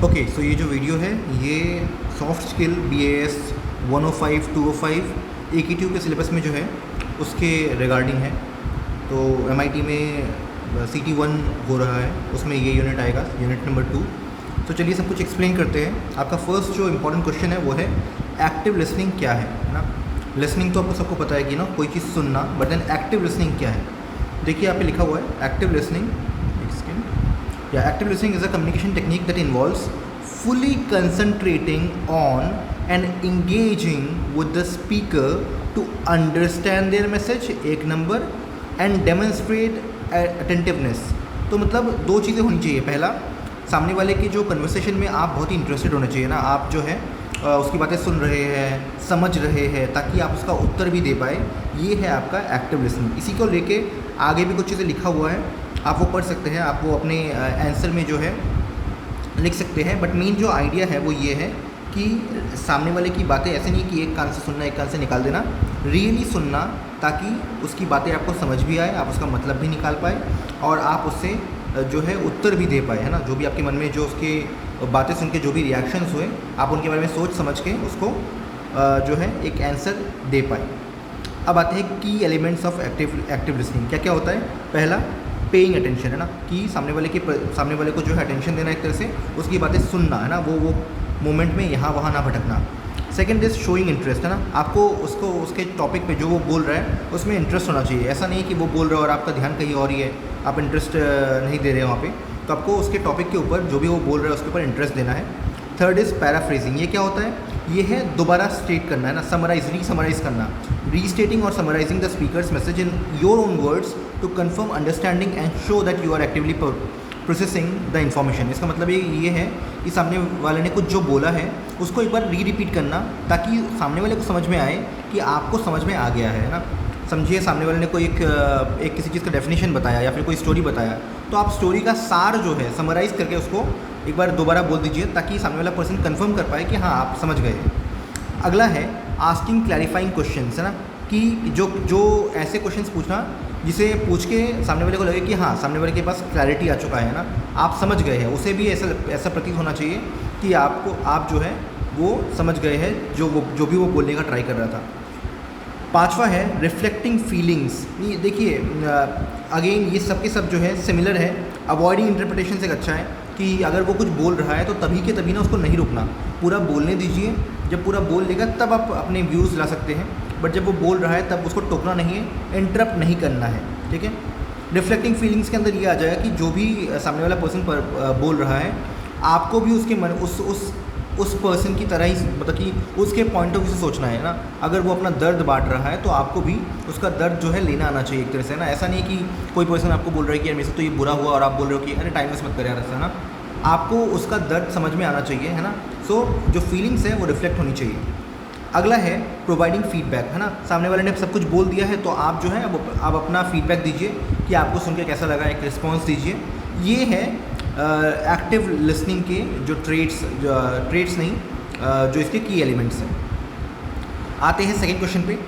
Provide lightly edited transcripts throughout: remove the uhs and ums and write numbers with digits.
Okay, सो ये जो video है ये सॉफ्ट स्किल BAS 105 205 AQ के सिलेबस में जो है उसके रिगार्डिंग है। तो MIT में CT1 हो रहा है, उसमें ये यूनिट आएगा, यूनिट नंबर 2। तो चलिए सब कुछ एक्सप्लेन करते हैं। आपका फर्स्ट जो इम्पोर्टेंट क्वेश्चन है वो है एक्टिव लिसनिंग क्या है ना। लिसनिंग तो आपको सबको पता है कि ना कोई चीज़ सुनना, बट देन एक्टिव लिसनिंग क्या है। देखिए यहाँ पे लिखा हुआ है active listening. Active listening is a communication technique that involves fully concentrating on and engaging with the speaker to understand their message, एक नंबर, and demonstrate attentiveness। तो मतलब दो चीज़ें होनी चाहिए। पहला, सामने वाले की जो कन्वर्सेशन में आप बहुत ही इंटरेस्टेड होने चाहिए ना, आप जो है उसकी बातें सुन रहे हैं, समझ रहे हैं, ताकि आप उसका उत्तर भी दे पाए। ये है आपका एक्टिव लिसनिंग। इसी को लेके आगे भी कुछ चीज़ें लिखा हुआ है, आप वो पढ़ सकते हैं, आप वो अपने आंसर में जो है लिख सकते हैं। बट मेन जो आइडिया है वो ये है कि सामने वाले की बातें ऐसे नहीं कि एक कान से सुनना एक कान से निकाल देना, रियली सुनना, ताकि उसकी बातें आपको समझ भी आए, आप उसका मतलब भी निकाल पाए और आप उससे जो है उत्तर भी दे पाए, है ना। जो भी आपके मन में जो उसके बातें सुन के जो भी रिएक्शंस हुए, आप उनके बारे में सोच समझ के उसको जो है एक आंसर दे पाए। अब आते हैं की एलिमेंट्स ऑफ एक्टिव लिसनिंग। क्या क्या होता है। पहला, पेइंग अटेंशन, है ना, कि सामने वाले को जो है अटेंशन देना, एक तरह से उसकी बातें सुनना, है ना, वो मोमेंट में यहाँ वहाँ ना भटकना। सेकंड इज़ शोइंग इंटरेस्ट, है ना, आपको उसको उसके टॉपिक पे जो वो बोल रहा है उसमें इंटरेस्ट होना चाहिए। ऐसा नहीं कि वो बोल रहा है और आपका ध्यान कहीं और ही है, आप इंटरेस्ट नहीं दे रहे हैं वहाँ पे। तो आपको उसके टॉपिक के ऊपर जो भी वो बोल रहा है उसके ऊपर इंटरेस्ट देना है। Third is paraphrasing. ये क्या होता है, ये है दोबारा स्टेट करना, है ना, रीसमराइज करना, रीस्टेटिंग और summarising the speaker's message in your own words to confirm understanding and show that you are actively processing the information. इसका मतलब ये है कि सामने वाले ने कुछ जो बोला है उसको एक बार रीरिपीट करना, ताकि सामने वाले को समझ में आए कि आपको समझ में आ गया है ना। समझिए सामने वाले ने कोई एक किसी चीज़ का डेफिनेशन बताया या फिर कोई स्टोरी बताया, तो आप स्टोरी का सार जो है समराइज़ करके उसको एक बार दोबारा बोल दीजिए, ताकि सामने वाला पर्सन कंफर्म कर पाए कि हाँ आप समझ गए। अगला है आस्किंग क्लैरिफाइंग क्वेश्चंस, है ना, कि जो ऐसे क्वेश्चंस पूछना जिसे पूछ के सामने वाले को लगे कि हाँ सामने वाले के पास क्लैरिटी आ चुका है ना, आप समझ गए हैं। उसे भी ऐसा प्रतीत होना चाहिए कि आप जो है वो समझ गए हैं जो भी वो बोलने का ट्राई कर रहा था। पांचवा है रिफ्लेक्टिंग फीलिंग्स। ये देखिए अगेन ये सब के सब जो है सिमिलर है। अवॉइडिंग इंटरप्रिटेशन से अच्छा है कि अगर वो कुछ बोल रहा है तो तभी के तभी ना उसको नहीं रोकना, पूरा बोलने दीजिए। जब पूरा बोल लेगा तब आप अपने व्यूज़ ला सकते हैं, बट जब वो बोल रहा है तब उसको टोकना नहीं है, इंटरप्ट नहीं करना है, ठीक है। रिफ्लेक्टिंग फीलिंग्स के अंदर ये आ जाएगा कि जो भी सामने वाला पर्सन बोल रहा है, आपको भी उसके मन उस पर्सन की तरह ही, मतलब कि उसके पॉइंट ऑफ व्यू से सोचना है ना। अगर वो अपना दर्द बांट रहा है तो आपको भी उसका दर्द जो है लेना आना चाहिए एक तरह से, ना। ऐसा नहीं कि कोई पर्सन आपको बोल रहा है कि यार मेरे से तो ये बुरा हुआ और आप बोल रहे हो कि अरे टाइम वेस्ट मत कर यार, ऐसा ना। आपको उसका दर्द समझ में आना चाहिए, है ना। सो जो फीलिंग्स है वो रिफ्लेक्ट होनी चाहिए। अगला है प्रोवाइडिंग फीडबैक, है ना। सामने वाले ने सब कुछ बोल दिया है तो आप जो है अब अपना फीडबैक दीजिए कि आपको सुन के कैसा लगा, एक रिस्पॉन्स दीजिए। ये है एक्टिव लिसनिंग के जो ट्रेड्स नहीं, जो इसके की एलिमेंट्स हैं। आते हैं सेकंड क्वेश्चन पे।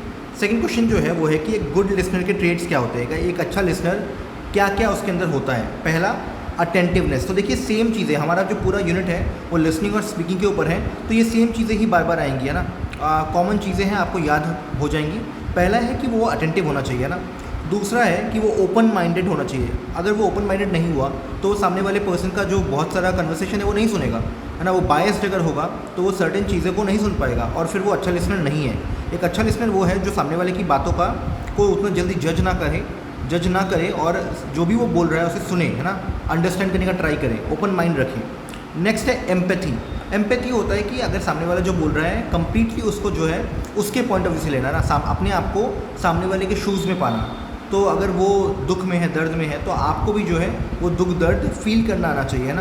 सेकंड क्वेश्चन जो है वो है कि एक गुड लिसनर के ट्रेड्स क्या होते हैं, एक अच्छा लिसनर क्या क्या उसके अंदर होता है। पहला, अटेंटिवनेस। तो देखिए सेम चीज़ें, हमारा जो पूरा यूनिट है वो लिसनिंग और स्पीकिंग के ऊपर है, तो ये सेम चीज़ें ही बार बार आएंगी, है ना। कॉमन चीज़ें हैं, आपको याद हो जाएंगी। पहला है कि वो अटेंटिव होना चाहिए, ना। दूसरा है कि वो ओपन माइंडेड होना चाहिए। अगर वो ओपन माइंडेड नहीं हुआ तो सामने वाले पर्सन का जो बहुत सारा कन्वर्सेशन है वो नहीं सुनेगा, है ना। वो बायस्ड अगर होगा तो वो सर्टेन चीज़ों को नहीं सुन पाएगा और फिर वो अच्छा लिसनर नहीं है। एक अच्छा लिसनर वो है जो सामने वाले की बातों का को उतना जल्दी जज ना करे और जो भी वो बोल रहा है उसे सुने, है ना, अंडरस्टैंड करने का ट्राई करें, ओपन माइंड रखें। नेक्स्ट है एम्पैथी। एम्पैथी होता है कि अगर सामने वाला जो बोल रहा है कंप्लीटली उसको जो है उसके पॉइंट ऑफ व्यू से लेना, ना, अपने आप को सामने वाले के शूज़ में पाना। तो अगर वो दुख में है, दर्द में है, तो आपको भी जो है वो दुख दर्द फील करना आना चाहिए,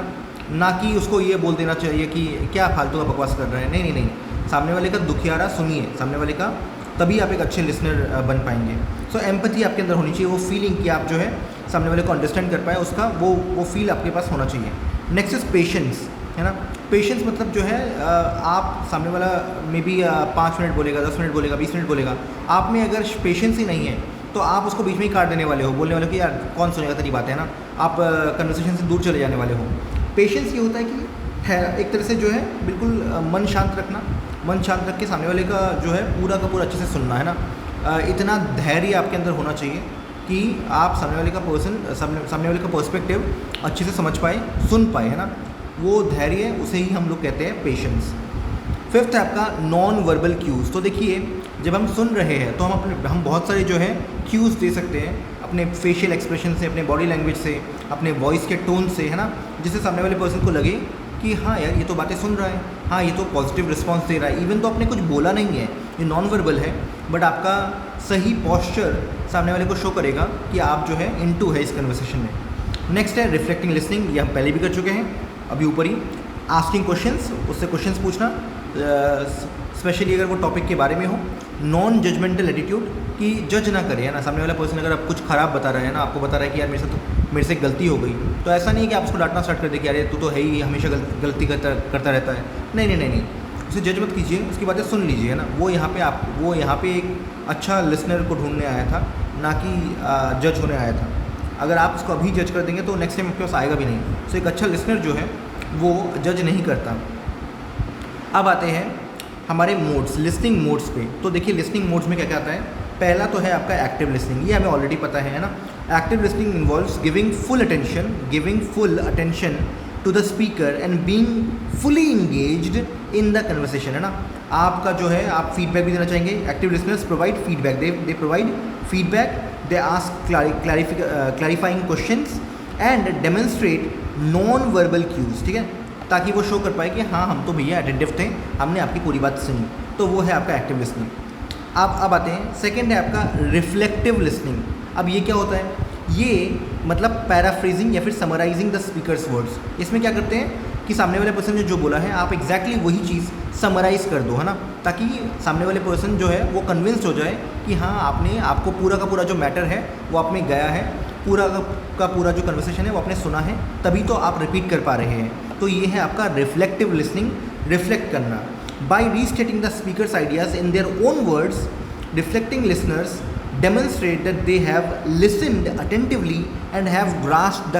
ना कि उसको ये बोल देना चाहिए कि क्या फालतू का बकवास कर रहे हैं। नहीं, सामने वाले का दुखियारा सुनिए सामने वाले का, तभी आप एक अच्छे लिसनर बन पाएंगे। सो एम्पैथी आपके अंदर होनी चाहिए, वो फीलिंग कि आप जो है सामने वाले को अंडरस्टैंड कर पाए, उसका वो फील आपके पास होना चाहिए। नेक्स्ट इज पेशेंस, है ना। पेशेंस मतलब जो है आप सामने वाला मे बी 5 मिनट बोलेगा, 10 मिनट बोलेगा, 20 मिनट बोलेगा, आप में अगर पेशेंस ही नहीं है तो आप उसको बीच में ही काट देने वाले हो, बोलने वाले हो कि यार कौन सुनेगा तेरी बात, है ना। आप कन्वर्सेशन से दूर चले जाने वाले हो। पेशेंस ये होता है कि है एक तरह से जो है बिल्कुल मन शांत रखना, मन शांत रख के सामने वाले का जो है पूरा का पूरा अच्छे से सुनना है ना। इतना धैर्य आपके अंदर होना चाहिए कि आप सामने वाले का सामने वाले का पर्सपेक्टिव अच्छे से समझ पाए, सुन पाए, है ना। वो धैर्य उसे ही हम लोग कहते हैं पेशेंस। फिफ्थ है आपका नॉन वर्बल क्यूज़। तो देखिए जब हम सुन रहे हैं तो हम बहुत सारे जो है क्यूज़ दे सकते हैं अपने फेशियल एक्सप्रेशन से, अपने बॉडी लैंग्वेज से, अपने वॉइस के टोन से, है ना, जिससे सामने वाले पर्सन को लगे कि हाँ यार ये तो बातें सुन रहा है, हाँ ये तो पॉजिटिव रिस्पॉन्स दे रहा है। इवन तो आपने कुछ बोला नहीं है, ये नॉन वर्बल है, बट आपका सही पॉस्चर सामने वाले को शो करेगा कि आप जो है इनटू है इस कन्वर्सेशन में। नेक्स्ट है रिफ्लेक्टिंग लिसनिंग, ये हम पहले भी कर चुके हैं, अभी ऊपर ही। आस्किंग क्वेश्चंस, उससे क्वेश्चंस पूछना, स्पेशली अगर वो टॉपिक के बारे में हो। नॉन जजमेंटल एटीट्यूड, कि जज ना करे, है ना। सामने वाला पर्सन अगर आप कुछ ख़राब बता रहा है ना, आपको बता रहा है कि यार मेरे से गलती हो गई, तो ऐसा नहीं है कि आप उसको डांटना स्टार्ट कर दे कि अरे तू तो है ही हमेशा गलती करता रहता है। नहीं, उसे जज मत कीजिए, उसकी बातें सुन लीजिए, है ना। वो यहाँ पे एक अच्छा लिसनर को ढूंढने आया था, ना कि जज होने आया था। अगर आप उसको अभी जज कर देंगे तो नेक्स्ट टाइम आपके पास आएगा भी नहीं। तो एक अच्छा लिसनर जो है वो जज नहीं करता। अब आते हैं हमारे मोड्स, लिसनिंग मोड्स पे। तो देखिए लिसनिंग मोड्स में क्या क्या आता है। पहला तो है आपका एक्टिव लिसनिंग, ये हमें ऑलरेडी पता है ना। Active listening involves giving full attention to the speaker and being fully engaged in the conversation, है ना। आपका जो है आप फीडबैक भी देना चाहेंगे। Active listeners provide feedback, they provide feedback, they ask clarifying questions and demonstrate non verbal cues, ठीक है, ताकि वो शो कर पाए कि हाँ हम तो भैया अटेंटिव थे, हमने आपकी पूरी बात सुनी। तो वो है आपका एक्टिव लिसनिंग। अब आते हैं सेकंड है आपका रिफ्लेक्टिव लिसनिंग। अब ये क्या होता है, ये मतलब पैराफ्रेजिंग या फिर समराइजिंग द स्पीकर्स वर्ड्स। इसमें क्या करते हैं कि सामने वाले पर्सन ने जो बोला है आप एग्जैक्टली वही चीज़ समराइज़ कर दो, है ना, ताकि सामने वाले पर्सन जो है वो कन्विंस्ड हो जाए कि हाँ आपको पूरा का पूरा जो मैटर है वो आप में गया है, पूरा का पूरा जो कन्वर्सेशन है वो आपने सुना है, तभी तो आप रिपीट कर पा रहे हैं। तो ये है आपका रिफ्लेक्टिव लिसनिंग, रिफ्लेक्ट करना। By restating the speaker's ideas in their own words, reflecting listeners demonstrate that they have listened attentively and have grasped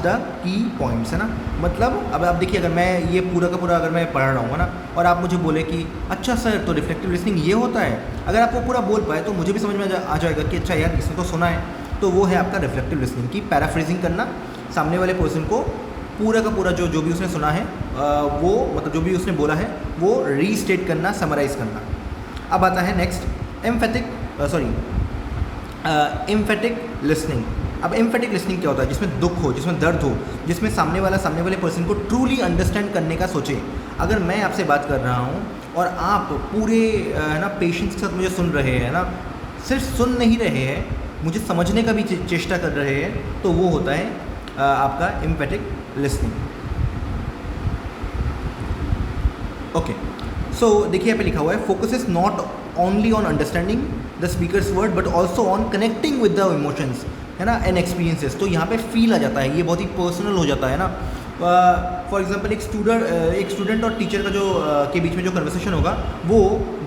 the key points, है ना। मतलब अब आप देखिए अगर मैं ये पूरा का पूरा अगर मैं पढ़ रहा हूँ, है ना, और आप मुझे बोले कि अच्छा सर तो रिफ्लेक्टिव लिसनिंग ये होता है, अगर आप वो पूरा बोल पाए तो मुझे भी समझ में आ जाएगा कि अच्छा यार इसने तो सुना है। तो वो है आपका रिफ्लेक्टिव लिसनिंग की पैराफ्रेजिंग करना, सामने वाले पर्सन को पूरा का पूरा जो भी उसने सुना है वो मतलब जो भी उसने बोला है वो रीस्टेट करना, समराइज़ करना। अब आता है नेक्स्ट एम्फेटिक लिसनिंग। अब एम्फेटिक लिसनिंग क्या होता है, जिसमें दुख हो, जिसमें दर्द हो, जिसमें सामने वाले पर्सन को ट्रूली अंडरस्टैंड करने का सोचे। अगर मैं आपसे बात कर रहा हूँ और आप पूरे है ना पेशेंस के साथ मुझे सुन रहे हैं ना, सिर्फ सुन नहीं रहे हैं, मुझे समझने का भी चेष्टा कर रहे हैं, तो वो होता है आपका एम्फेटिक लिसनिंग। ओके, सो देखिए यहाँ पे लिखा हुआ है focuses not only on understanding the speakers word but also on connecting with the emotions, है ना, एंड एक्सपीरियंसेस। तो यहाँ पे फील आ जाता है, ये बहुत ही पर्सनल हो जाता है ना। फॉर एग्जांपल एक स्टूडेंट और टीचर का जो के बीच में जो कन्वर्सेशन होगा वो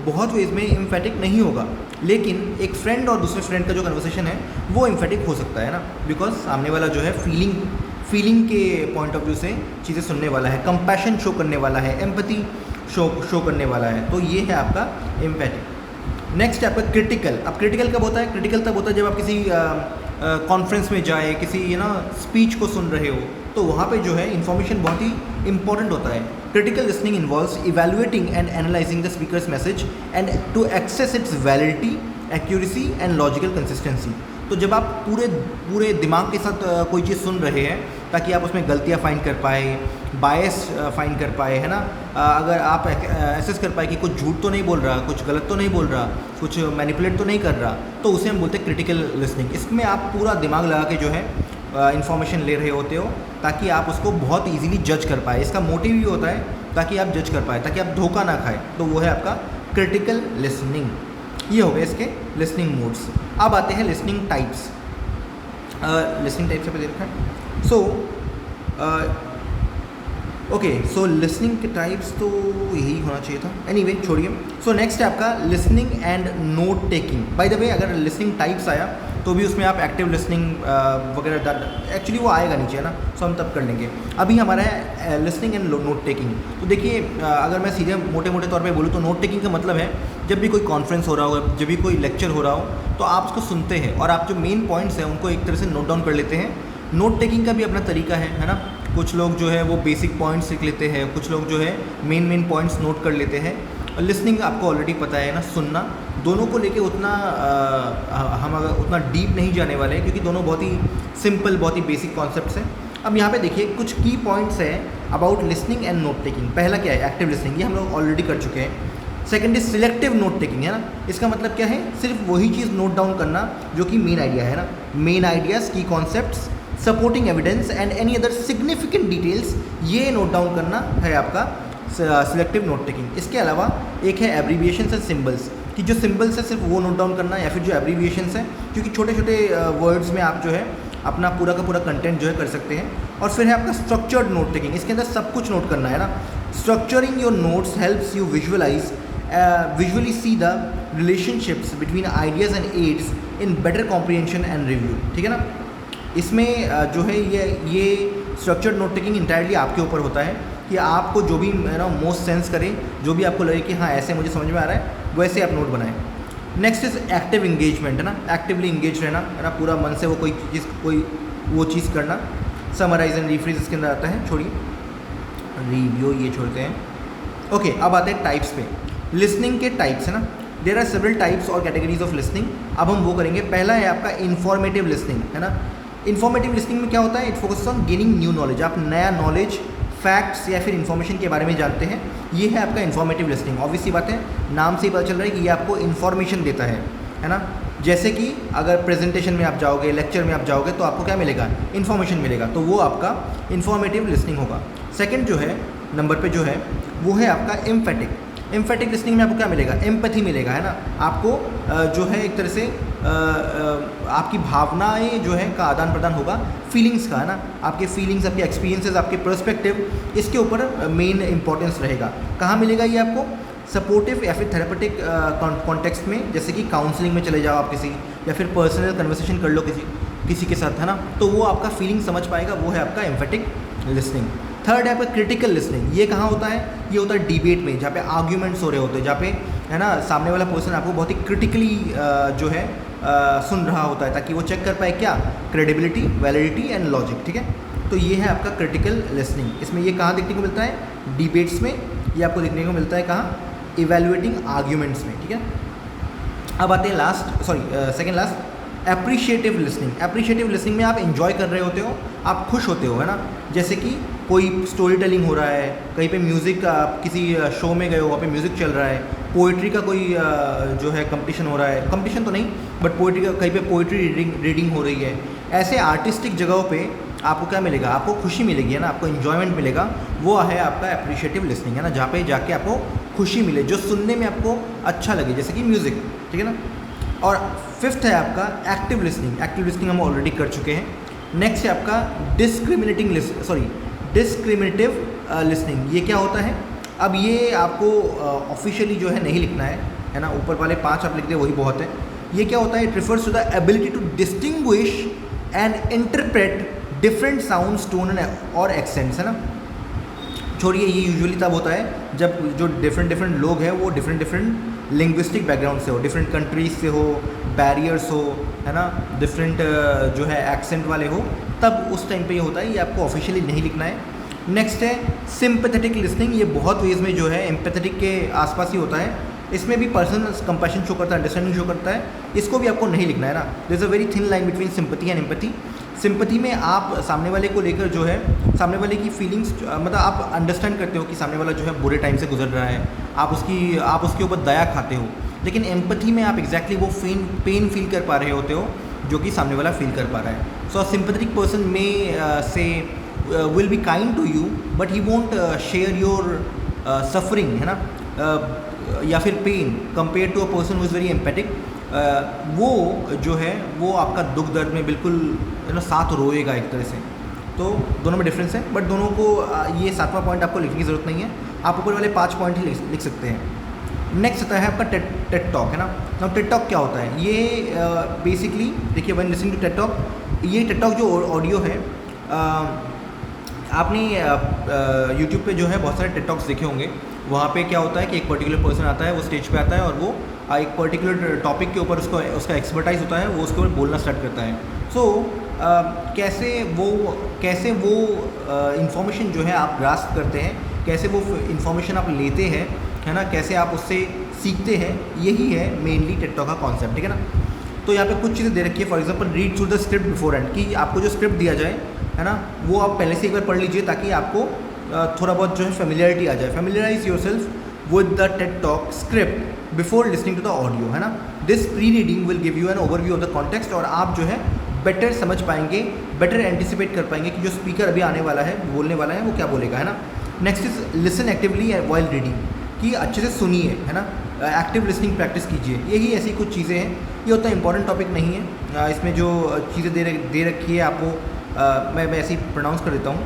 बहुत वेज में एम्फेटिक नहीं होगा, लेकिन एक फ्रेंड और दूसरे फ्रेंड का जो कन्वर्सेशन है वो एम्फेटिक हो सकता है ना, बिकॉज सामने वाला जो है फीलिंग के पॉइंट ऑफ व्यू से चीज़ें सुनने वाला है, कंपैशन शो करने वाला है, एम्पैथी शो करने वाला है। तो ये है आपका एम्पैथिक। नेक्स्ट है आपका क्रिटिकल। अब क्रिटिकल कब होता है, क्रिटिकल तब होता है जब आप किसी कॉन्फ्रेंस में जाए, किसी स्पीच को सुन रहे हो, तो वहाँ पे जो है इन्फॉर्मेशन बहुत ही इंपॉर्टेंट होता है। Critical listening involves evaluating and analysing the speaker's message and to access its validity, accuracy and logical consistency. तो जब आप पूरे दिमाग के साथ कोई चीज़ सुन रहे हैं ताकि आप उसमें गलतियाँ फाइंड कर पाए, बायस फाइंड कर पाए, है ना, अगर आप एसेस कर पाए कि कुछ झूठ तो नहीं बोल रहा, कुछ गलत तो नहीं बोल रहा, कुछ मैनिपुलेट तो नहीं कर रहा, तो उसे हम बोलते हैं क्रिटिकल लिसनिंग। इसमें आप पूरा दिमाग लगा के जो है इन्फॉर्मेशन ले रहे होते हो ताकि आप उसको बहुत ईजीली जज कर पाए। इसका मोटिव भी होता है ताकि आप जज कर पाए, ताकि आप धोखा ना खाए। तो वो है आपका क्रिटिकल लिसनिंग। ये हो गए इसके लिसनिंग मोड्स। अब आते हैं लिसनिंग टाइप्स। लिसनिंग टाइप्स पे देखा है। सो लिसनिंग के टाइप्स तो यही होना चाहिए था, एनीवे छोड़िए। सो नेक्स्ट है आपका listening and note taking. By the way अगर लिसनिंग टाइप्स आया तो भी उसमें आप एक्टिव लिसनिंग वगैरह एक्चुअली वो आएगा नीचे, है ना, सो हम तब कर लेंगे। अभी हमारा है लिसनिंग एंड नोट टेकिंग। तो देखिए अगर मैं सीधे मोटे मोटे तौर पे बोलूँ तो नोट टेकिंग का मतलब है जब भी कोई कॉन्फ्रेंस हो रहा हो, जब भी कोई लेक्चर हो रहा हो, तो आप उसको सुनते हैं और आप जो मेन पॉइंट्स हैं उनको एक तरह से नोट डाउन कर लेते हैं। नोट टेकिंग का भी अपना तरीका है ना। कुछ लोग जो है वो बेसिक पॉइंट्स लिख लेते हैं, कुछ लोग जो है मेन पॉइंट्स नोट कर लेते हैं। और लिसनिंग आपको ऑलरेडी पता है ना, सुनना। दोनों को लेके उतना हम अगर उतना डीप नहीं जाने वाले हैं क्योंकि दोनों बहुत ही सिंपल, बहुत ही बेसिक कॉन्सेप्ट्स हैं। अब यहाँ पे देखिए कुछ की पॉइंट्स हैं about listening and note taking. पहला क्या है, एक्टिव लिसनिंग, ये हम लोग ऑलरेडी कर चुके हैं। Second is selective note taking, है ना। इसका मतलब क्या है, सिर्फ वही चीज़ नोट डाउन करना जो कि मेन आइडिया है ना, मेन आइडियाज़, की concepts, supporting evidence and any other significant details, ये नोट डाउन करना है आपका सिलेक्टिव नोट टेकिंग। इसके अलावा एक है एब्रीविएशंस एंड सिंबल्स, कि जो सिंबल्स है सिर्फ वो नोट डाउन करना, या फिर जो एब्रीविएशंस हैं, क्योंकि छोटे छोटे वर्ड्स में आप जो है अपना पूरा का पूरा कंटेंट जो है कर सकते हैं। और फिर है आपका स्ट्रक्चर्ड नोट टेकिंग, इसके अंदर सब कुछ नोट करना है ना। Structuring your notes helps you visually see the relationships between ideas and aids in better comprehension and review, ठीक है ना। इसमें जो है ये स्ट्रक्चर्ड नोट टेकिंग इंटायरली आपके ऊपर होता है कि आपको जो भी है ना मोस्ट सेंस करे, जो भी आपको लगे कि हाँ ऐसे मुझे समझ में आ रहा है, वैसे आप नोट बनाएं। नेक्स्ट इज एक्टिव इंगेजमेंट, है ना, एक्टिवली इंगेज रहना, है ना, पूरा मन से वो कोई वो चीज़ करना। समराइज एंड रिफ्रेज इसके अंदर आता है, छोड़िए रिव्यू ये छोड़ते हैं। ओके, अब आते हैं टाइप्स पे। लिसनिंग के टाइप्स, है ना, देयर आर सेवरल टाइप्स और कैटेगरीज ऑफ लिसनिंग। अब हम वो करेंगे। पहला है आपका इन्फॉर्मेटिव लिसनिंग, है ना। इन्फॉर्मेटिव लिसनिंग में क्या होता है, it focus on gaining new knowledge, आप नया नॉलेज, फैक्ट्स या फिर इन्फॉर्मेशन के बारे में जानते हैं, ये है आपका इन्फॉर्मेटिव लिसनिंग। ऑब्वियस सी बात है, नाम से ही पता चल रहा है कि ये आपको इन्फॉर्मेशन देता है ना। जैसे कि अगर प्रेजेंटेशन में आप जाओगे, लेक्चर में आप जाओगे, तो आपको क्या मिलेगा, इन्फॉर्मेशन मिलेगा, तो वो आपका इन्फॉर्मेटिव लिसनिंग होगा। सेकेंड जो है नंबर पे जो है वो है आपका एम्फेटिक। एम्फेटिक लिसनिंग में आपको क्या मिलेगा, एम्पैथी मिलेगा, है ना। आपको जो है एक तरह से आपकी भावनाएं जो है का आदान प्रदान होगा, फीलिंग्स का, है ना। आपके फीलिंग्स, आपके एक्सपीरियंसेस, आपके पर्सपेक्टिव, इसके ऊपर मेन इंपॉर्टेंस रहेगा। कहाँ मिलेगा ये आपको, सपोर्टिव या फिर थेरेपेटिक कॉन्टेक्स्ट में, जैसे कि काउंसलिंग में चले जाओ आप किसी, या फिर पर्सनल कन्वर्सेशन कर लो किसी के साथ, है ना, तो वो आपका फीलिंग समझ पाएगा, वो है आपका एम्फेटिक लिसनिंग। थर्ड है आपका क्रिटिकल लिसनिंग। ये कहाँ होता है, ये होता है डिबेट में, जहाँ पे आर्ग्यूमेंट्स हो रहे होते हैं, जहाँ पे है ना सामने वाला पर्सन आपको बहुत ही क्रिटिकली जो है सुन रहा होता है, ताकि वो चेक कर पाए क्या, क्रेडिबिलिटी, वैलिडिटी एंड लॉजिक, ठीक है। तो ये है आपका क्रिटिकल लिसनिंग। इसमें ये कहाँ देखने को मिलता है, डिबेट्स में। ये आपको देखने को मिलता है कहाँ, इवैल्यूएटिंग आर्ग्यूमेंट्स में, ठीक है। अब आते हैं second last, appreciative listening. Appreciative listening में आप इन्जॉय कर रहे होते हो, आप खुश होते हो, है ना। जैसे कि कोई स्टोरी टेलिंग हो रहा है, कहीं पे म्यूज़िक, आप किसी शो में गए हो, वहाँ पे म्यूज़िक चल रहा है, पोइट्री का कोई जो है कंपटीशन हो रहा है, कंपटीशन तो नहीं बट पोइट्री का, कहीं पे पोइट्री रीडिंग हो रही है। ऐसे आर्टिस्टिक जगहों पे आपको क्या मिलेगा, आपको खुशी मिलेगी, है ना, आपको इन्जॉयमेंट मिलेगा। वो है आपका एप्रिशिएटिव लिसनिंग, है ना, जहाँ पे जाके आपको खुशी मिले, जो सुनने में आपको अच्छा लगे, जैसे कि म्यूज़िक, ठीक है ना। और फिफ्थ है आपका एक्टिव लिसनिंग। एक्टिव लिसनिंग हम ऑलरेडी कर चुके हैं। नेक्स्ट है आपका डिस्क्रिमिनेटिव लिसनिंग। ये क्या होता है, अब ये आपको ऑफिशियली जो है नहीं लिखना है ना, ऊपर वाले 5 आप लिख दे वही बहुत है। ये क्या होता है, it refers to the ability to distinguish and interpret different sounds, tone और एक्सेंट्स, है ना। छोड़िए, ये यूजुअली तब होता है जब जो डिफरेंट लोग हैं वो डिफरेंट लिंग्विस्टिक बैकग्राउंड से हो, डिफरेंट कंट्रीज से हो, बैरियर्स हो, है ना, डिफरेंट जो है एक्सेंट वाले हो, तब उस टाइम पे ये होता है। ये आपको ऑफिशियली नहीं लिखना है। नेक्स्ट है सिंपैथेटिक लिसनिंग। ये बहुत वेज में जो है एम्पैथेटिक के आसपास ही होता है। इसमें भी पर्सनल कंपैशन शो करता है, अंडरस्टैंडिंग शो करता है। इसको भी आपको नहीं लिखना है ना। There is a very thin line between sympathy and empathy. Sympathy में आप सामने वाले को लेकर जो है, सामने वाले की फीलिंग्स, मतलब आप अंडरस्टैंड करते हो कि सामने वाला जो है बुरे टाइम से गुजर रहा है, आप उसके ऊपर दया खाते हो। लेकिन एम्पैथी में आप एग्जैक्टली वो पेन फील कर पा रहे होते हो जो कि सामने वाला फील कर पा रहा है। सो अ सिंपैथेटिक पर्सन में से will be kind to you but he won't share your suffering, है ना, या फिर pain, compare to a person who is very empathic. वो जो है वो आपका दुख दर्द में बिल्कुल साथ रोएगा एक तरह से। तो दोनों में डिफरेंस है, बट दोनों को ये 7वां पॉइंट आपको लिखने की ज़रूरत नहीं है। आप ऊपर वाले 5 पॉइंट ही लिख सकते हैं। नेक्स्ट आता है आपका टेड टॉक, है ना। नाउ टेड टॉक क्या होता है, ये बेसिकली देखिए when listening to TED talk, ये टेड टॉक जो ऑडियो है, आपने यूट्यूब पे जो है बहुत सारे टेड टॉक्स देखे होंगे। वहाँ पे क्या होता है कि एक पर्टिकुलर पर्सन आता है, वो स्टेज पे आता है और वो एक पर्टिकुलर टॉपिक के ऊपर उसका एक्सपर्टाइज होता है, वो उसके ऊपर बोलना स्टार्ट करता है। सो कैसे वो इंफॉर्मेशन जो है आप ग्रास्प करते हैं, कैसे वो इंफॉर्मेशन आप लेते हैं, है ना, कैसे आप उससे सीखते हैं, यही है मेनली टेड टॉक का कॉन्सेप्ट, ठीक है ना। तो यहाँ पे कुछ चीज़ें दे रखी है, for example read through the script before and, कि आपको जो स्क्रिप्ट दिया जाए, है ना, वो आप पहले से एक बार पढ़ लीजिए ताकि आपको थोड़ा बहुत जो है फेमिलियरिटी आ जाए। Familiarise yourself with the TED talk script before listening to the audio, है ना। This pre reading will give you an overview of the context, और आप जो है बेटर समझ पाएंगे, बेटर एंटिसिपेट कर पाएंगे कि जो स्पीकर अभी आने वाला है, बोलने वाला है, वो क्या बोलेगा, है ना। Next is listen actively while reading, कि अच्छे से सुनिए, है ना, एक्टिव लिसनिंग प्रैक्टिस कीजिए। यही ऐसी कुछ चीज़ें हैं, ये उतना इंपॉर्टेंट टॉपिक नहीं है। इसमें जो चीज़ें दे रखी है आपको, मैं ऐसे ही प्रोनाउंस कर देता हूँ।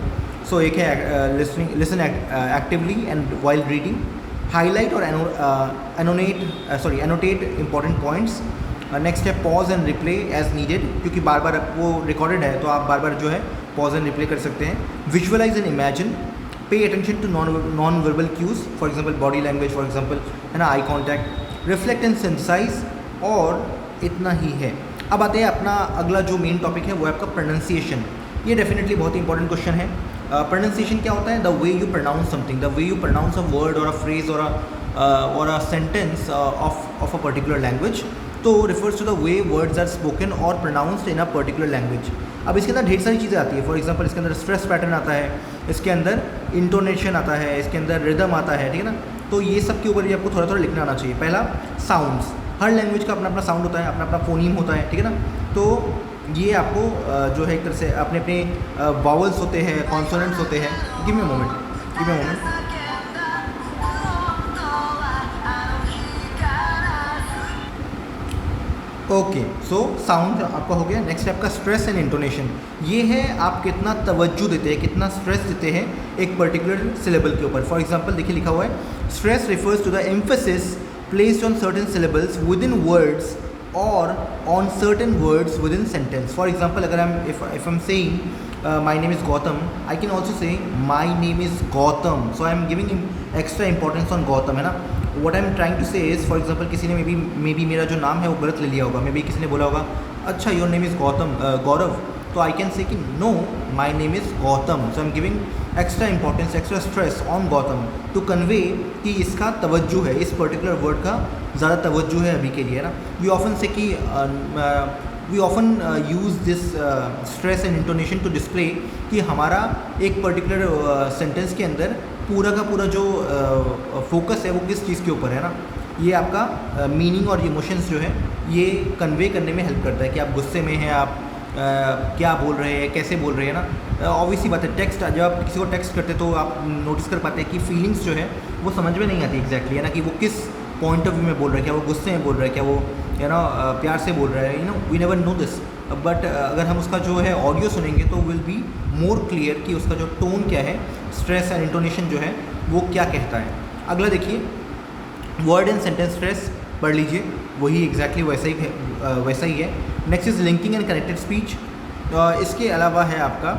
सो एक है listen actively and while reading, highlight और एनोटेट इंपॉर्टेंट पॉइंट्स। नेक्स्ट है pause and replay as needed, क्योंकि बार बार वो रिकॉर्डेड है तो आप बार बार जो है पॉज एंड रिप्ले कर सकते हैं। Visualise and imagine, pay attention to non verbal cues, for example body language, for example, है ना, eye contact, reflect and synthesise, और इतना ही है। अब आते हैं अपना अगला जो मेन टॉपिक है, वो है आपका प्रोनाउंसिएशन। ये डेफिनेटली बहुत ही इंपॉर्टेंट क्वेश्चन है। प्रोनाउंसिएशन क्या होता है, the way you pronounce something, the way you pronounce a word और अ फ्रेज और a sentence of a particular language, तो refers to the way words are spoken और pronounced in a particular language. अब इसके अंदर ढेर सारी चीज़ें आती है, फॉर एग्जांपल इसके अंदर स्ट्रेस पैटर्न आता है, इसके अंदर इंटोनेशन आता है, इसके अंदर रिदम आता है, ठीक है ना। तो ये सब के ऊपर भी आपको थोड़ा थोड़ा लिखना आना चाहिए। पहला साउंड्स, हर लैंग्वेज का अपना अपना साउंड होता है, अपना अपना फोनीम होता है, ठीक है ना। तो ये आपको जो है एक तरह से अपने अपने वावल्स होते हैं, कॉन्सोनेंट्स होते हैं। Give me a moment. Okay, so sound आपका हो गया। नेक्स्ट है आपका स्ट्रेस एंड इंटोनेशन। ये है आप कितना तवज्जो देते हैं, कितना स्ट्रेस देते हैं एक पर्टिकुलर सिलेबल के ऊपर। फॉर एग्जांपल देखिए लिखा हुआ है, stress refers to the emphasis placed on certain syllables within words और on certain words within sentence. For example अगर if I am saying my name is Gautam, I can also say my name is Gautam, so I am giving extra importance on Gautam, है ना। What I am trying to say is, for example किसी ने may be मेरा जो नाम है वो गलत ले लिया होगा, मे बी किसी ने बोला होगा अच्छा your name is Gautam, Gaurav, तो आई कैन से कि no my name is Gautam, so I am giving extra importance, extra stress on Gautam to convey कि इसका तवज्जो है, इस पर्टिकुलर वर्ड का ज़्यादा तवज्जो है अभी के लिए, है ना। We often use this stress and intonation to display कि हमारा एक पर्टिकुलर सेंटेंस के अंदर पूरा का पूरा जो फोकस है वो किस चीज़ के ऊपर है ना। ये आपका मीनिंग और इमोशंस जो है ये कन्वे करने में हेल्प करता है कि आप गुस्से में हैं, आप क्या बोल रहे हैं, कैसे बोल रहे हैं ना। ऑब्वियसली बात है, टेक्स्ट जब आप किसी को टेक्स्ट करते तो आप नोटिस कर पाते हैं कि फीलिंग्स जो है वो समझ में नहीं आती एग्जैक्टली, है ना, कि वो किस पॉइंट ऑफ व्यू में बोल रहा है, क्या वो गुस्से में बोल रहा है, क्या वो प्यार से बोल रहा है, we never know this. But अगर हम उसका जो है ऑडियो सुनेंगे तो विल बी मोर क्लियर कि उसका जो टोन क्या है, स्ट्रेस एंड इंटोनेशन जो है वो क्या कहता है। अगला देखिए, वर्ड एंड सेंटेंस स्ट्रेस पढ़ लीजिए, वही एग्जैक्टली वैसा ही है। Next is linking and connected speech. इसके अलावा है आपका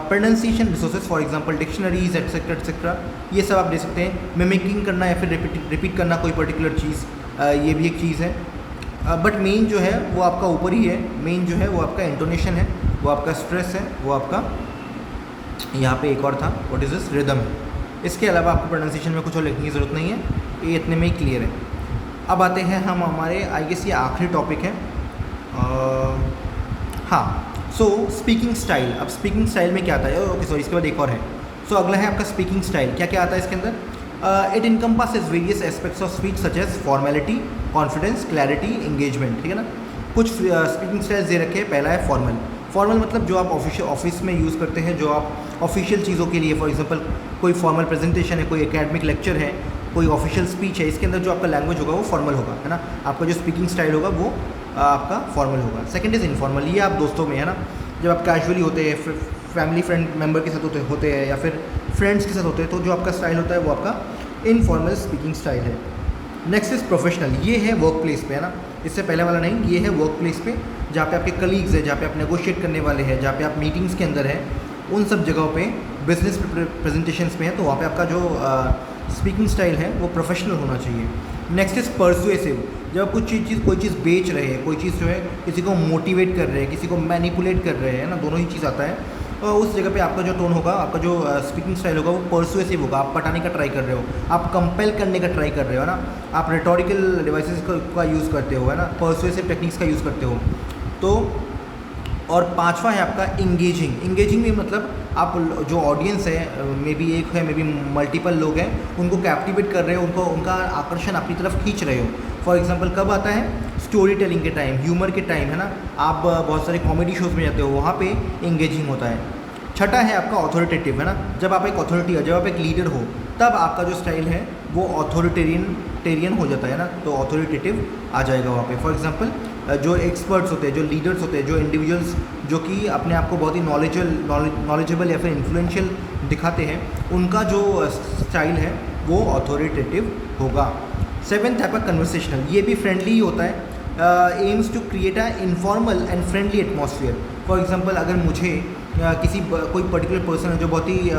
pronunciation resources, for example dictionaries etcetera etcetera, ये सब आप दे सकते हैं। मिमिकिंग करना या फिर रिपीट करना कोई पर्टिकुलर चीज़, ये भी एक चीज़ है। बट मेन जो है वो आपका ऊपर ही है, मेन जो है वो आपका इंटोनेशन है, वो आपका स्ट्रेस है, वो आपका यहाँ पे एक और था, व्हाट इज दिस, रिदम है। इसके अलावा आपको प्रोनाउंसिएशन में कुछ और लिखने की ज़रूरत नहीं है, ये इतने में ही क्लियर है। अब आते हैं हम हमारे आई गेस ये आखिरी टॉपिक है, हाँ, सो स्पीकिंग स्टाइल। अब स्पीकिंग स्टाइल में क्या आता है, ओके सॉरी, इसके बाद एक और है। सो अगला है आपका स्पीकिंग स्टाइल। क्या क्या आता है इसके अंदर, it encompasses various aspects of speech such as formality, confidence, clarity, engagement, ठीक है ना। कुछ स्पीकिंग स्टाइल्स दे रखे हैं। पहला है फॉर्मल। फॉर्मल मतलब जो आप ऑफिस में यूज़ करते हैं, जो आप ऑफिशियल चीज़ों के लिए, फॉर एग्जांपल कोई फॉर्मल प्रेजेंटेशन है, कोई एकेडमिक लेक्चर है, कोई ऑफिशियल स्पीच है, इसके अंदर जो आपका लैंग्वेज होगा वो फॉर्मल होगा, है ना। आपका जो स्पीकिंग स्टाइल होगा वो आपका फॉर्मल होगा। Second is informal. ये आप दोस्तों में, है ना, जब आप कैजुअली होते हैं, फैमिली फ्रेंड मेम्बर के साथ होते हैं या फिर फ्रेंड्स के साथ होते हैं, तो जो आपका स्टाइल होता है वो आपका इनफॉर्मल स्पीकिंग स्टाइल है। नेक्स्ट इज़ प्रोफेशनल, ये है वर्क प्लेस पे, है ना, इससे पहले वाला नहीं, ये है वर्क प्लेस पे जहाँ पे आपके कलीग्स हैं, जहाँ पे आप नेगोशिएट करने वाले हैं, जहाँ पे आप मीटिंग्स के अंदर हैं, उन सब जगहों पे बिजनेस प्रेजेंटेशंस में है, तो वहाँ पे आपका जो स्पीकिंग स्टाइल है वो प्रोफेशनल होना चाहिए। नेक्स्ट इज़ परसुएसिव, जब आप कोई चीज़ बेच रहे हैं, कोई चीज़ जो है किसी को मोटिवेट कर रहे हैं, किसी को मैनिपुलेट कर रहे हैं ना, दोनों ही चीज़ आता है, तो उस जगह पे आपका जो टोन होगा, आपका जो स्पीकिंग स्टाइल होगा वो परसुएसिव होगा। आप पटाने का ट्राई कर रहे हो, आप कंपेल करने का ट्राई कर रहे हो, है ना, आप रिटोरिकल डिवाइसेस का यूज़ करते हो, है ना, परसुएसिव टेक्निक्स का यूज़ करते हो। तो और पांचवा है आपका इंगेजिंग में मतलब आप जो ऑडियंस है, मे बी एक है, मे बी मल्टीपल लोग हैं, उनको कैप्टिवेट कर रहे हो, उनका आकर्षण अपनी तरफ खींच रहे हो। फॉर एग्जांपल कब आता है, स्टोरी टेलिंग के टाइम, ह्यूमर के टाइम, है ना, आप बहुत सारे कॉमेडी शोज़ में जाते हो, वहाँ पे इंगेजिंग होता है। छठा है आपका ऑथोरिटेटिव, है ना, जब आप एक अथॉरिटी हो, जब आप एक लीडर हो, तब आपका जो स्टाइल है वो ऑथोरिटेरियन हो जाता है ना, तो ऑथोरिटेटिव आ जाएगा वहाँ पे। फॉर एग्जांपल जो एक्सपर्ट्स होते हैं, जो लीडर्स होते हैं, जो इंडिविजुअल्स जो कि अपने आप को बहुत ही नॉलेजेबल या फिर इन्फ्लुएंशियल दिखाते हैं, उनका जो स्टाइल है वो ऑथोरिटेटिव होगा। सेवेंथ है आपका कन्वर्सेशनल, ये भी फ्रेंडली ही होता है, aims to create a informal and friendly atmosphere. For example अगर मुझे कोई पर्टिकुलर पर्सन है जो बहुत ही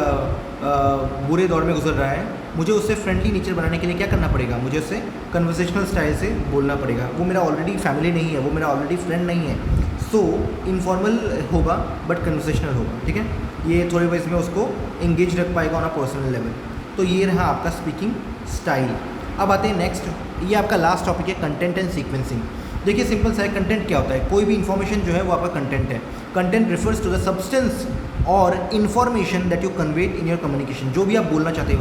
बुरे दौर में गुजर रहा है, मुझे उससे फ्रेंडली नेचर बनाने के लिए क्या करना पड़ेगा, मुझे उससे कन्वर्सेशनल स्टाइल से बोलना पड़ेगा। वो मेरा ऑलरेडी फैमिली नहीं है, वो मेरा ऑलरेडी फ्रेंड नहीं है, सो इनफॉर्मल होगा बट कन्वर्सेशनल होगा, ठीक है। ये थोड़ी वाइज में उसको इंगेज रख पाएगा ऑन अ पर्सनल लेवल। तो ये रहा आपका स्पीकिंग स्टाइल। अब आते हैं नेक्स्ट, ये आपका लास्ट टॉपिक है कंटेंट एंड सीक्वेंसिंग। देखिए सिंपल सा है, कंटेंट क्या होता है, कोई भी इन्फॉर्मेशन जो है वो आपका कंटेंट है। Content refers to the substance और information that you convey in your communication. जो भी आप बोलना चाहते हैं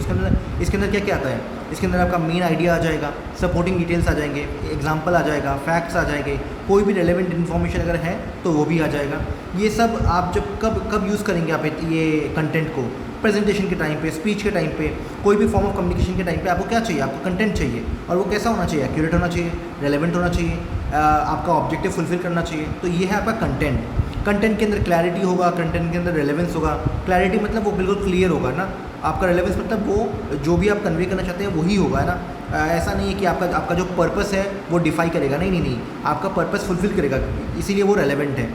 इसके अंदर क्या क्या आता है, इसके अंदर आपका मेन आइडिया आ जाएगा, सपोर्टिंग डिटेल्स आ जाएंगे, एग्जाम्पल आ जाएगा, फैक्ट्स आ जाएंगे, कोई भी रेलेवेंट इन्फॉर्मेशन अगर है तो वो भी आ जाएगा। ये सब आप जब कब यूज़ करेंगे आप ये कंटेंट को, प्रेजेंटेशन के टाइम पे, स्पीच के टाइम पे, कोई भी फॉर्म ऑफ कम्युनिकेशन के टाइम पे आपको क्या चाहिए, आपको कंटेंट चाहिए, और वो कैसा होना चाहिए, एक्यूरेट होना चाहिए, रेलेवेंट होना चाहिए, आपका ऑब्जेक्टिव फुलफिल करना चाहिए। तो ये है आपका कंटेंट। कंटेंट के अंदर क्लैरिटी होगा, कंटेंट के अंदर रेलेवेंस होगा। क्लैरिटी मतलब वो बिल्कुल क्लियर होगा ना, आपका रेलेवेंस मतलब वो जो भी आप कन्वे करना चाहते हैं वही होगा, है ना। ऐसा नहीं है कि आपका जो पर्पस है वो डिफाई करेगा, नहीं, आपका पर्पस फुलफिल करेगा, इसीलिए वो रेलेवेंट है।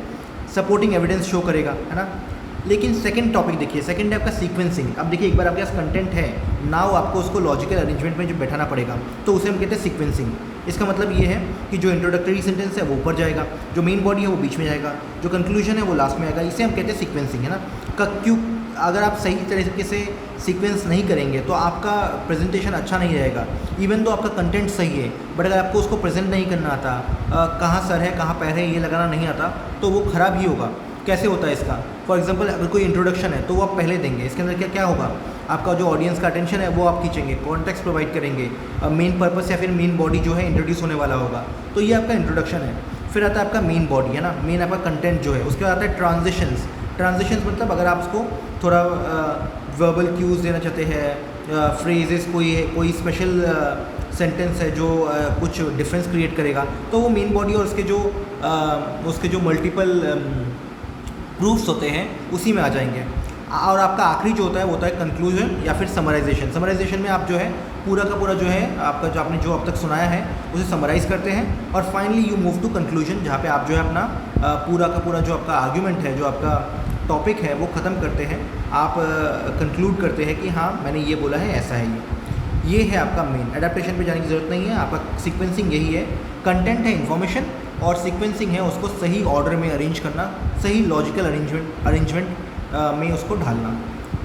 सपोर्टिंग एविडेंस शो करेगा, है ना। लेकिन सेकंड टॉपिक देखिए, सेकंड है आपका सीक्वेंसिंग। अब देखिए एक बार आपके पास कंटेंट है, नाउ आपको उसको लॉजिकल अरेंजमेंट में जो बैठाना पड़ेगा, तो उसे हम कहते हैं सीक्वेंसिंग। इसका मतलब ये है कि जो इंट्रोडक्टरी सेंटेंस है वो ऊपर जाएगा, जो मेन बॉडी है वो बीच में जाएगा, जो कंक्लूजन है वो लास्ट में आएगा, इसे हम कहते हैं सीक्वेंसिंग, है ना। क्यों, अगर आप सही तरीके से सीक्वेंस नहीं करेंगे तो आपका प्रेजेंटेशन अच्छा नहीं रहेगा। इवन तो आपका कंटेंट सही है, बट अगर आपको उसको प्रेजेंट नहीं करना आता, कहाँ सर है कहाँ पैर है ये लगाना नहीं आता, तो वो ख़राब ही होगा। कैसे होता है इसका, फॉर एग्जांपल अगर कोई इंट्रोडक्शन है तो वो आप पहले देंगे, इसके अंदर क्या होगा, आपका जो ऑडियंस का अटेंशन है वो आप खींचेंगे, कॉन्टेक्स्ट प्रोवाइड करेंगे, मेन पर्पस या फिर मेन बॉडी जो है इंट्रोड्यूस होने वाला होगा, तो ये आपका इंट्रोडक्शन है। फिर आता है आपका मेन बॉडी, है ना, मेन आपका कंटेंट जो है। उसके बाद आता है ट्रांजिशंस मतलब अगर आप उसको थोड़ा वर्बल क्यूज़ देना चाहते हैं, फ्रेजेस कोई स्पेशल सेंटेंस है जो कुछ डिफरेंस क्रिएट करेगा, तो वो मेन बॉडी और उसके जो मल्टीपल प्रूफ्स होते हैं उसी में आ जाएंगे। और आपका आखिरी जो होता है कंक्लूजन या फिर समराइजेशन। समराइजेशन में आप जो है पूरा का पूरा जो है आपका जो आपने जो अब तक सुनाया है उसे समराइज़ करते हैं, और finally you move to conclusion, जहाँ पे आप जो है अपना पूरा का पूरा जो आपका आर्ग्यूमेंट है, जो आपका टॉपिक है वो ख़त्म करते हैं। आप कंक्लूड करते हैं कि हाँ मैंने ये बोला है, ऐसा है ये है आपका मेन। एडेप्टेशन पे जाने की ज़रूरत नहीं है, आपका सीक्वेंसिंग यही है। कंटेंट है इन्फॉर्मेशन, और सीक्वेंसिंग है उसको सही ऑर्डर में अरेंज करना, सही लॉजिकल अरेंजमेंट में उसको ढालना।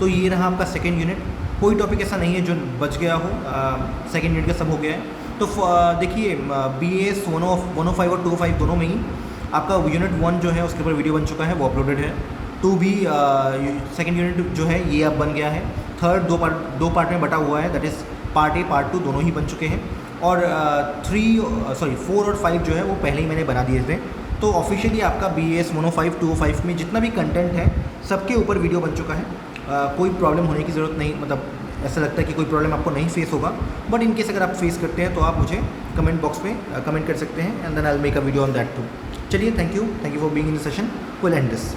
तो ये रहा आपका सेकेंड यूनिट। कोई टॉपिक ऐसा नहीं है जो बच गया हो, सेकेंड यूनिट का सब हो गया है। तो देखिए BAS 105 और 205 दोनों में ही आपका यूनिट 1 जो है उसके ऊपर वीडियो बन चुका है, वो अपलोडेड है। 2 भी सेकेंड यूनिट जो है ये अब बन गया है। थर्ड दो पार्ट में बटा हुआ है, that is part A part 2 दोनों ही बन चुके हैं। और 4 और 5 जो है वो पहले ही मैंने बना दिए थे। तो ऑफिशियली आपका BAS 105 205 में जितना भी कंटेंट है सबके ऊपर वीडियो बन चुका है। कोई प्रॉब्लम होने की ज़रूरत नहीं, मतलब ऐसा लगता है कि कोई प्रॉब्लम आपको नहीं फेस होगा, बट इन केस अगर आप फेस करते हैं तो आप मुझे कमेंट बॉक्स में कमेंट कर सकते हैं, and then I will make a video on that too. चलिए, thank you for being in the session, will end this.